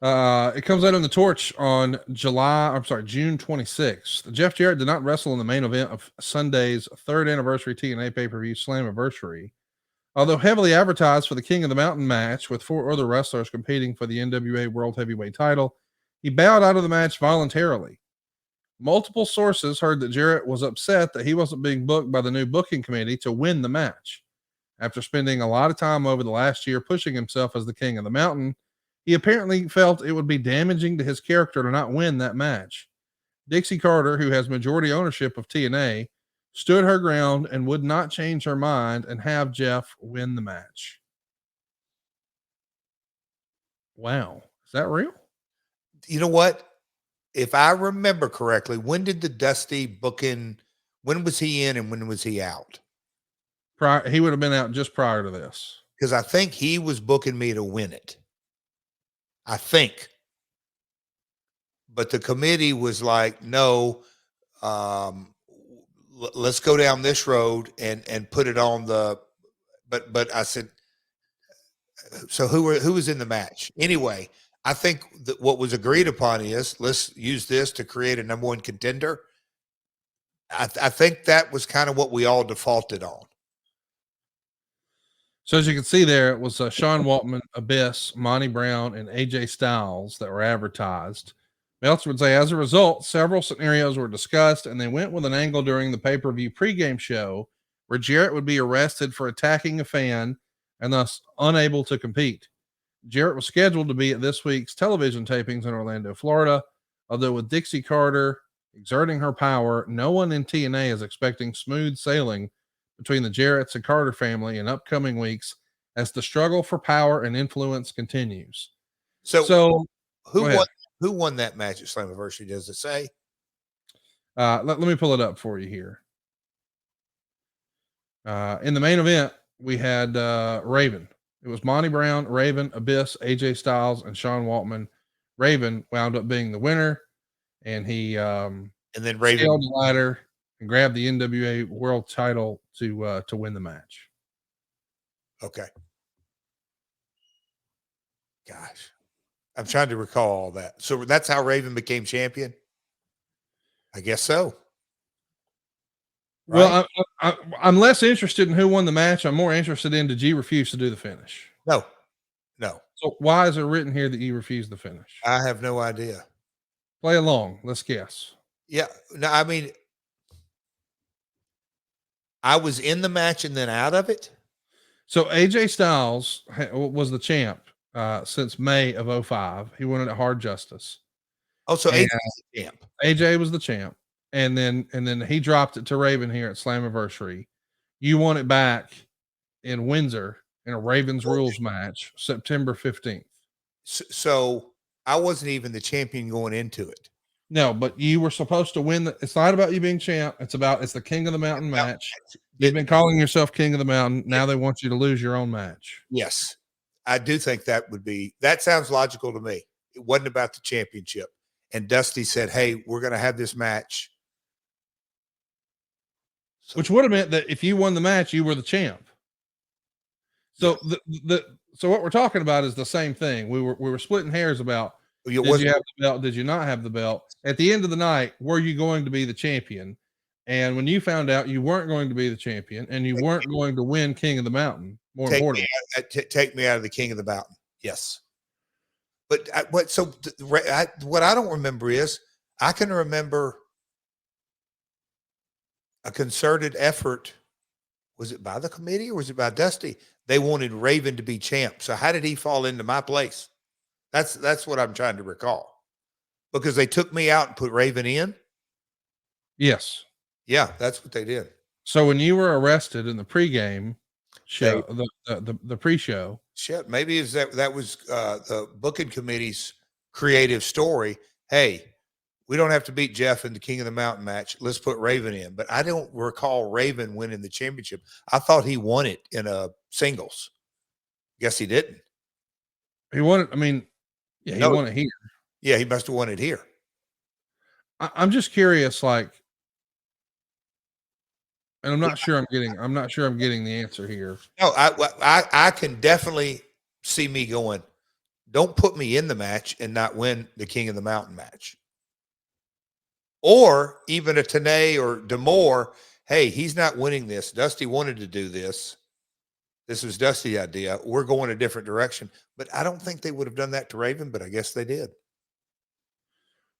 It comes out on the Torch on June 26th. Jeff Jarrett did not wrestle in the main event of Sunday's third anniversary TNA pay-per-view Slammiversary. Although heavily advertised for the King of the Mountain match with 4 other wrestlers competing for the NWA World Heavyweight title, he bowed out of the match voluntarily. Multiple sources heard that Jarrett was upset that he wasn't being booked by the new booking committee to win the match. After spending a lot of time over the last year pushing himself as the King of the Mountain, he apparently felt it would be damaging to his character to not win that match. Dixie Carter, who has majority ownership of TNA, stood her ground and would not change her mind and have Jeff win the match. Wow. Is that real? You know what? If I remember correctly, when did the Dusty booking, when was he in and when was he out? He would have been out just prior to this. Because I think he was booking me to win it. I think. But the committee was like, no, let's go down this road and put it on the, but I said, so who was in the match? Anyway, I think that what was agreed upon is let's use this to create a number one contender. I think that was kind of what we all defaulted on. So as you can see there, it was Sean Waltman, Abyss, Monty Brown, and AJ Styles that were advertised. Meltzer would say, as a result, several scenarios were discussed, and they went with an angle during the pay-per-view pregame show where Jarrett would be arrested for attacking a fan and thus unable to compete. Jarrett was scheduled to be at this week's television tapings in Orlando, Florida, although with Dixie Carter exerting her power, no one in TNA is expecting smooth sailing between the Jarretts and Carter family in upcoming weeks as the struggle for power and influence continues. So who won that match at Slammiversary? Does it say? Let me pull it up for you here. In the main event, we had Raven. It was Monty Brown, Raven, Abyss, AJ Styles, and Sean Waltman. Raven wound up being the winner, and he and then Raven scaled the ladder and grabbed the NWA World Title to win the match. Okay. Gosh, I'm trying to recall all that. So that's how Raven became champion. I guess so. Right? Well, I'm less interested in who won the match. I'm more interested in, did you refuse to do the finish? No. So why is it written here that you refused the finish? I have no idea. Play along. Let's guess. Yeah. No, I mean, I was in the match and then out of it. So AJ Styles was the champ since May of 2005. He won it at Hard Justice. Oh, so AJ was the champ. AJ was the champ. And then he dropped it to Raven here at Slammiversary. You won it back in Windsor in a Ravens Rules match, September 15th. So I wasn't even the champion going into it. No, but you were supposed to win. It's not about you being champ. It's the King of the Mountain match. You've been calling yourself King of the Mountain. Now they want you to lose your own match. Yes. I do think that sounds logical to me. It wasn't about the championship. And Dusty said, hey, we're going to have this match. Which would have meant that if you won the match, you were the champ. So so what we're talking about is the same thing. We were splitting hairs about, did you have the belt? Did you not have the belt? At the end of the night, were you going to be the champion? And when you found out you weren't going to be the champion and you weren't going to win King of the Mountain, importantly, take me out of the King of the Mountain. Yes. But what I don't remember is I can remember a concerted effort. Was it by the committee or was it by Dusty? They wanted Raven to be champ. So how did he fall into my place? That's what I'm trying to recall. Because they took me out and put Raven in? Yes. Yeah, that's what they did. So when you were arrested in the pregame show, the pre-show. Shit, maybe that was the booking committee's creative story. Hey, we don't have to beat Jeff in the King of the Mountain match. Let's put Raven in. But I don't recall Raven winning the championship. I thought he won it in a singles. Guess he didn't. He won it. I mean, yeah, he won it here. Yeah, he must have won it here. I'm just curious, like, and I'm not sure I'm getting the answer here. No, I can definitely see me going, don't put me in the match and not win the King of the Mountain match. Or even a Tenay or D'Amore, hey, he's not winning this. Dusty wanted to do this. This was Dusty's idea. We're going a different direction. But I don't think they would have done that to Raven, but I guess they did.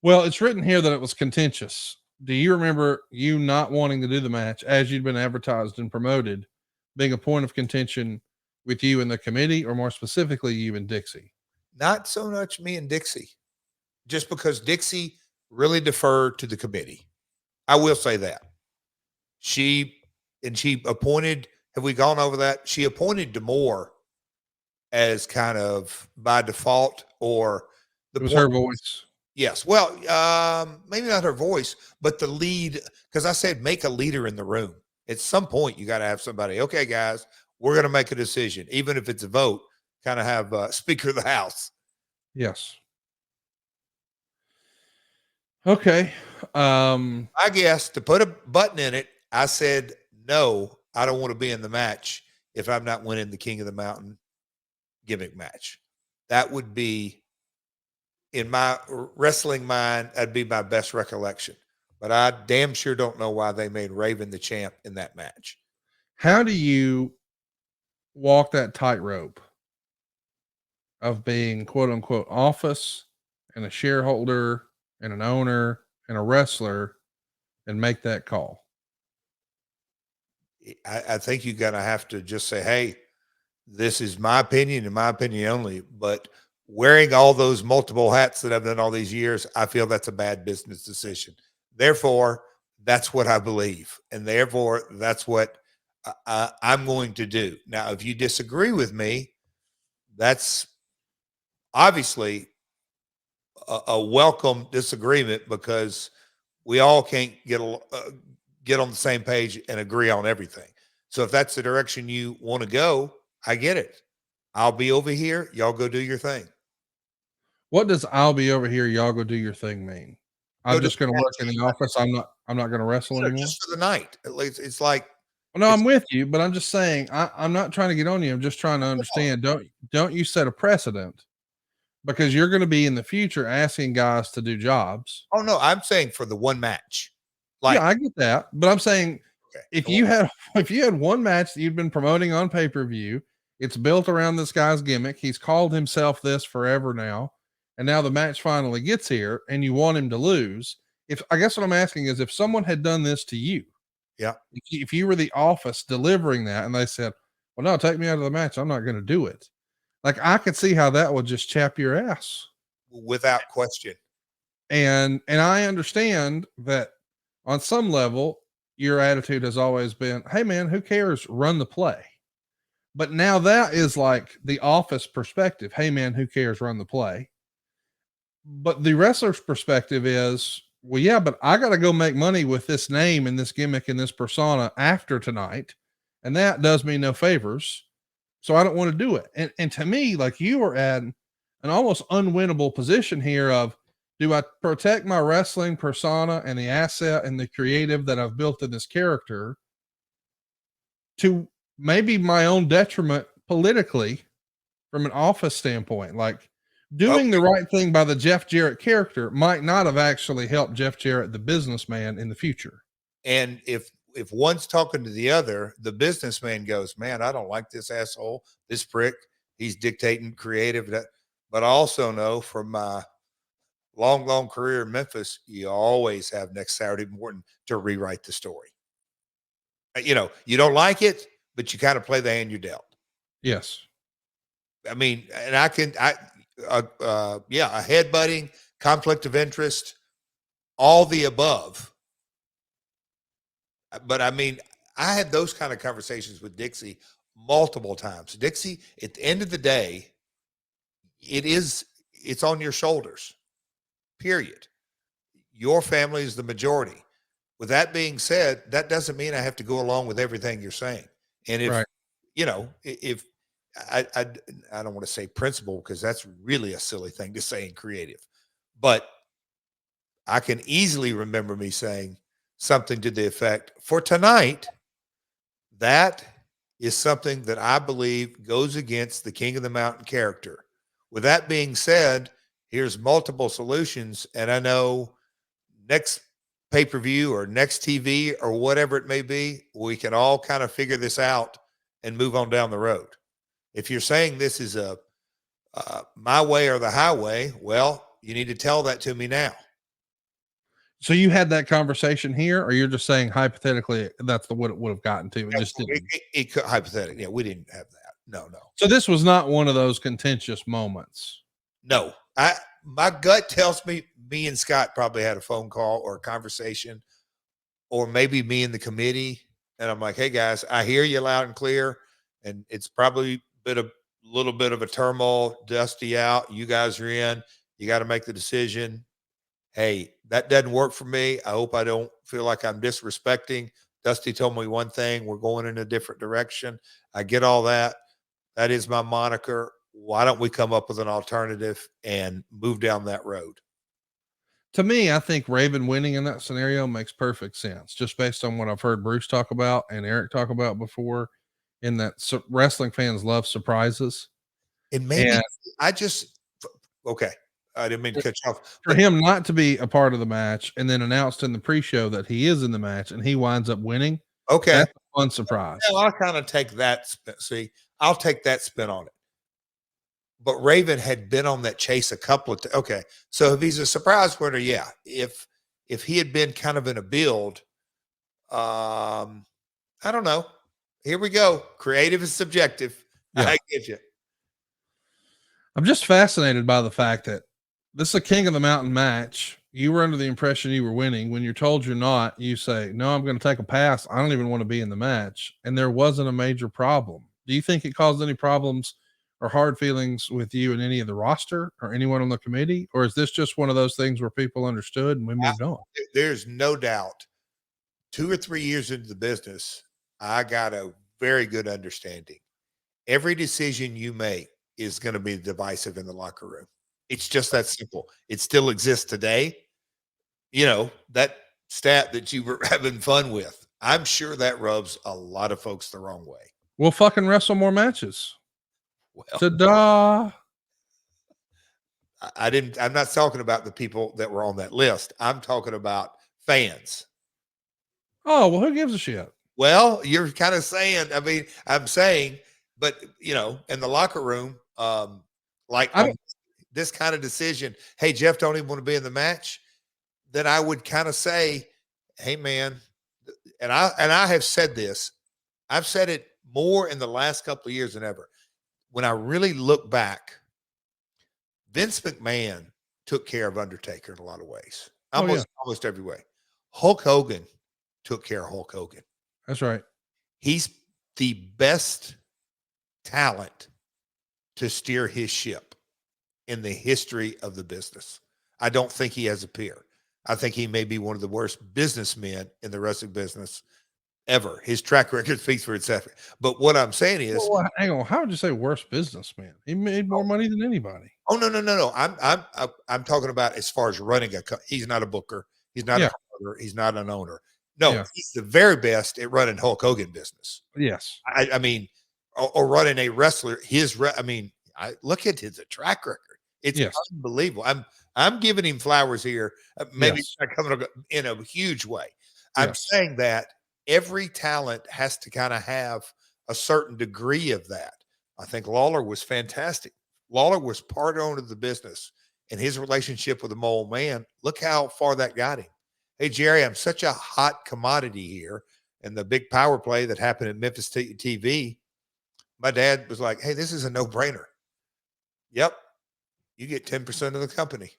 Well, it's written here that it was contentious. Do you remember you not wanting to do the match as you'd been advertised and promoted being a point of contention with you and the committee, or more specifically, you and Dixie? Not so much me and Dixie, just because Dixie really deferred to the committee. I will say that. She appointed, have we gone over that? She appointed D'Amore as kind of by default, or It was her voice. Yes. Well, maybe not her voice, but the lead, because I said make a leader in the room. At some point, you got to have somebody, okay, guys, we're going to make a decision. Even if it's a vote, kind of have Speaker of the House. Yes. Okay. I guess to put a button in it, I said, no, I don't want to be in the match if I'm not winning the King of the Mountain gimmick match. That would be, in my wrestling mind, that'd be my best recollection. But I damn sure don't know why they made Raven the champ in that match. How do you walk that tightrope of being quote unquote office and a shareholder and an owner and a wrestler and make that call? I think you're going to have to just say, hey, this is my opinion and my opinion only. But wearing all those multiple hats that I've done all these years, I feel that's a bad business decision. Therefore, that's what I believe. And therefore, that's what I'm going to do. Now, if you disagree with me, that's obviously a welcome disagreement, because we all can't get on the same page and agree on everything. So if that's the direction you want to go, I get it. I'll be over here. Y'all go do your thing. What does "I'll be over here, y'all go do your thing" mean? I'm just going to work in the office. I'm not going to wrestle anymore. Just for the night. At least it's like, no, I'm with you, but I'm just saying, I'm not trying to get on you. I'm just trying to understand. Don't you set a precedent, because you're going to be in the future asking guys to do jobs. Oh no, I'm saying for the one match. Like, yeah, I get that, but I'm saying, okay, if you had one match that you'd been promoting on pay-per-view, it's built around this guy's gimmick. He's called himself this forever now. And now the match finally gets here and you want him to lose. I guess what I'm asking is, if someone had done this to you, yeah, if you were the office delivering that and they said, well, no, take me out of the match, I'm not going to do it. Like, I could see how that would just chap your ass without question. And I understand that on some level, your attitude has always been, hey man, who cares? Run the play. But now that is like the office perspective. Hey man, who cares? Run the play. But the wrestler's perspective is, well, yeah, but I got to go make money with this name and this gimmick and this persona after tonight. And that does me no favors. So I don't want to do it. And to me, like, you are at an almost unwinnable position here of, do I protect my wrestling persona and the asset and the creative that I've built in this character to maybe my own detriment politically from an office standpoint? Like, doing the right thing by the Jeff Jarrett character might not have actually helped Jeff Jarrett, the businessman, in the future. And if one's talking to the other, the businessman goes, man, I don't like this asshole, this prick. He's dictating creative. But I also know from my long career in Memphis, you always have next Saturday morning to rewrite the story. You know, you don't like it, but you kind of play the hand you're dealt. Yes. I mean, and a headbutting, conflict of interest, all the above. But I mean, I had those kind of conversations with Dixie multiple times. Dixie, at the end of the day, it's on your shoulders, period. Your family is the majority. With that being said, that doesn't mean I have to go along with everything you're saying. And if, right. You know, if I don't want to say principle, because that's really a silly thing to say in creative, but I can easily remember me saying something to the effect, for tonight, that is something that I believe goes against the King of the Mountain character, With that being said, here's multiple solutions. And I know next pay-per-view or next TV or whatever it may be, we can all kind of figure this out and move on down the road. If you're saying this is a my way or the highway, well, you need to tell that to me now. So you had that conversation here, or you're just saying hypothetically that's what it would have gotten to? It just didn't. It could hypothetically. Yeah, we didn't have that. No. So this was not one of those contentious moments. No, my gut tells me and Scott probably had a phone call or a conversation, or maybe me and the committee. And I'm like, hey guys, I hear you loud and clear. And it's probably been a little bit of a turmoil, dusty out. You guys are in, you got to make the decision. Hey, that doesn't work for me. I hope I don't feel like I'm disrespecting. Dusty told me one thing, we're going in a different direction. I get all that. That is my moniker. Why don't we come up with an alternative and move down that road? To me, I think Raven winning in that scenario makes perfect sense, just based on what I've heard Bruce talk about and Eric talk about before, in that wrestling fans love surprises. And maybe okay. I didn't mean to cut you off. For him not to be a part of the match and then announced in the pre-show that he is in the match and he winds up winning. Okay. That's a fun surprise. Well, I'll kind of take that spin. See, I'll take that spin on it. But Raven had been on that chase a couple of times. Okay. So if he's a surprise winner, yeah. If he had been kind of in a build, I don't know. Here we go. Creative is subjective. Yeah. I get you. I'm just fascinated by the fact that this is a King of the Mountain match. You were under the impression you were winning. When you're told you're not, you say, no, I'm going to take a pass. I don't even want to be in the match. And there wasn't a major problem. Do you think it caused any problems or hard feelings with you and any of the roster or anyone on the committee? Or is this just one of those things where people understood and we moved on? There's no doubt 2 or 3 years into the business, I got a very good understanding. Every decision you make is going to be divisive in the locker room. It's just that simple. It still exists today. You know, that stat that you were having fun with, I'm sure that rubs a lot of folks the wrong way. We'll fucking wrestle more matches. Well, ta-da. I'm not talking about the people that were on that list. I'm talking about fans. Oh, well, who gives a shit? Well, you're kind of saying, I mean, I'm saying, but you know, in the locker room, this kind of decision, hey, Jeff don't even want to be in the match, then I would kind of say, hey man, and I have said this, I've said it more in the last couple of years than ever. When I really look back, Vince McMahon took care of Undertaker in a lot of ways. Almost every way. Hulk Hogan took care of Hulk Hogan. That's right. He's the best talent to steer his ship in the history of the business. I don't think he has a peer. I think he may be one of the worst businessmen in the wrestling business ever. His track record speaks for itself. But what I'm saying is, well, hang on. How would you say worst businessman? He made more money than anybody. Oh no. I'm talking about as far as running he's not a booker. He's not a promoter. He's not an owner. No, he's the very best at running Hulk Hogan business. Yes. I mean, or running a wrestler. I look at his track record. It's unbelievable. I'm giving him flowers here. Maybe not coming up in a huge way. I'm saying that every talent has to kind of have a certain degree of that. I think Lawler was fantastic. Lawler was part owner of the business, and his relationship with the Mole Man, look how far that got him. Hey, Jerry, I'm such a hot commodity here. And the big power play that happened at Memphis TV, my dad was like, hey, this is a no-brainer. Yep. You get 10% of the company.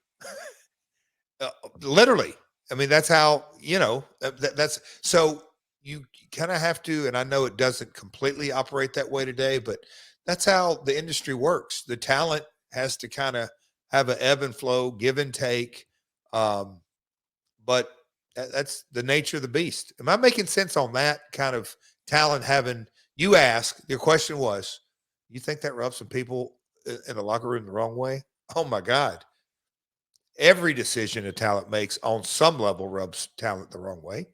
Literally. I mean, that's how, you know, that's so you kind of have to, and I know it doesn't completely operate that way today, but that's how the industry works. The talent has to kind of have an ebb and flow, give and take. But that's the nature of the beast. Am I making sense on that kind of talent having, you ask, your question was, you think that rubs some people in the locker room the wrong way? Oh my God. Every decision a talent makes on some level rubs talent the wrong way.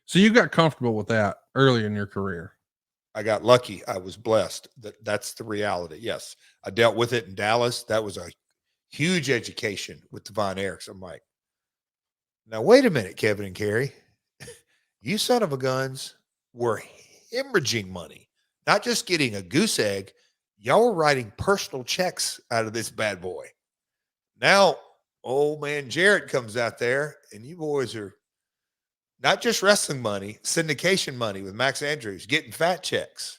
So you got comfortable with that early in your career? I got lucky. I was blessed. That's the reality. Yes, I dealt with it in Dallas. That was a huge education with Devon Eriks. I'm like, now wait a minute, Kevin and Carrie, you son of a guns were hemorrhaging money, not just getting a goose egg. Y'all were writing personal checks out of this bad boy. Now, old man Jarrett comes out there, and you boys are not just wrestling money, syndication money with Max Andrews, getting fat checks.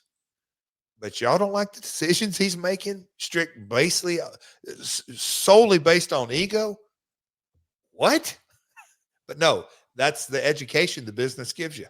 But y'all don't like the decisions he's making, basically solely based on ego? What? But no, that's the education the business gives you.